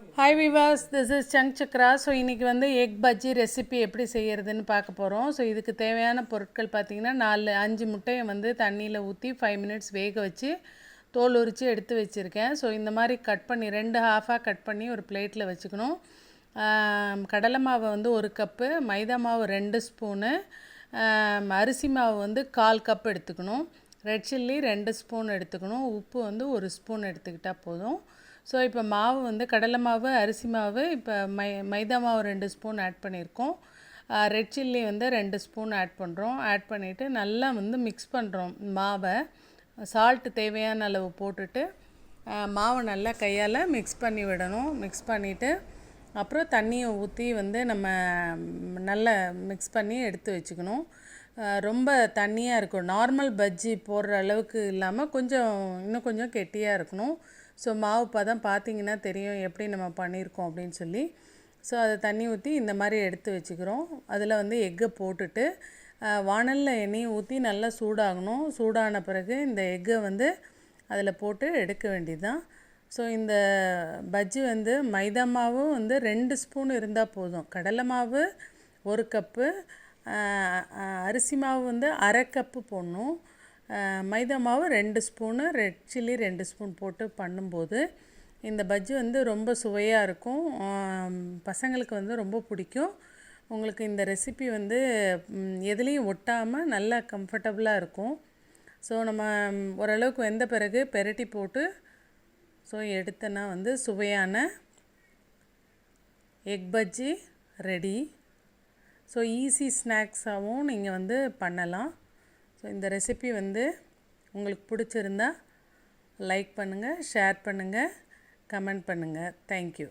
Hi Vilas, this is chunk Chakra. So இன்றைக்கி வந்து egg bajji recipe எப்படி செய்கிறதுன்னு பார்க்க போகிறோம். ஸோ இதுக்கு தேவையான பொருட்கள் பார்த்திங்கன்னா 4-5 முட்டையை வந்து தண்ணியில் ஊற்றி 5 மினிட்ஸ் வேக வச்சு தோல் உரித்து எடுத்து வச்சுருக்கேன். ஸோ இந்த மாதிரி கட் பண்ணி 2 ஹாஃபாக கட் பண்ணி ஒரு பிளேட்டில் வச்சுக்கணும். கடலை மாவு வந்து 1 கப்பு, மைதா மாவு 2 ஸ்பூனு, அரிசி மாவு வந்து 1/4 கப் எடுத்துக்கணும், ரெட் சில்லி 2 ஸ்பூன் எடுத்துக்கணும், உப்பு வந்து 1 ஸ்பூன் எடுத்துக்கிட்டால் போதும். ஸோ இப்போ மாவு வந்து கடலை மாவு, அரிசி மாவு, இப்போ மைதா மாவு 2 ஸ்பூன் ஆட் பண்ணியிருக்கோம், ரெட் சில்லி வந்து 2 ஸ்பூன் ஆட் பண்ணுறோம். ஆட் பண்ணிவிட்டு நல்லா வந்து மிக்ஸ் பண்ணுறோம் மாவை. சால்ட்டு தேவையான அளவு போட்டுட்டு மாவை நல்லா கையால் மிக்ஸ் பண்ணி விடணும். மிக்ஸ் பண்ணிவிட்டு அப்புறம் தண்ணியை ஊற்றி வந்து நம்ம நல்லா மிக்ஸ் பண்ணி எடுத்து வச்சுக்கணும். ரொம்ப தண்ணியாக இருக்கும், நார்மல் பஜ்ஜி போடுற அளவுக்கு இல்லாமல் இன்னும் கொஞ்சம் கெட்டியாக இருக்கணும். ஸோ மாவு பதம் பார்த்திங்கன்னா தெரியும் எப்படி நம்ம பண்ணியிருக்கோம் அப்படின்னு சொல்லி. ஸோ அதை தண்ணி ஊற்றி இந்த மாதிரி எடுத்து வச்சுக்கிறோம். அதில் வந்து எக்கை போட்டுட்டு வாணலில் எண்ணெயை ஊற்றி நல்லா சூடாகணும். சூடான பிறகு இந்த எக்கை வந்து அதில் போட்டு எடுக்க வேண்டியது தான். ஸோ இந்த பஜ்ஜி வந்து மைதா மாவு வந்து 2 ஸ்பூன் இருந்தால் போதும். கடலை மாவு 1 கப்பு, அரிசி மாவு வந்து அரை கப்பு போடணும், மைதா மாவு 2 ஸ்பூனு, ரெட் சில்லி 2 ஸ்பூன் போட்டு பண்ணும்போது இந்த பஜ்ஜி வந்து ரொம்ப சுவையாக இருக்கும். பசங்களுக்கு வந்து ரொம்ப பிடிக்கும். உங்களுக்கு இந்த ரெசிபி வந்து எதுலேயும் ஒட்டாமல் நல்லா கம்ஃபர்டபுளாக இருக்கும். ஸோ நம்ம ஓரளவுக்கு வெந்த பிறகு பெரட்டி போட்டு ஸோ எடுத்தனா வந்து சுவையான egg bajji ready. So easy ஸ்நாக்ஸாகவும் நீங்கள் வந்து பண்ணலாம். ஸோ இந்த ரெசிபி வந்து உங்களுக்கு பிடிச்சிருந்தா லைக் பண்ணுங்கள், ஷேர் பண்ணுங்கள், கமெண்ட் பண்ணுங்கள். தேங்க்யூ.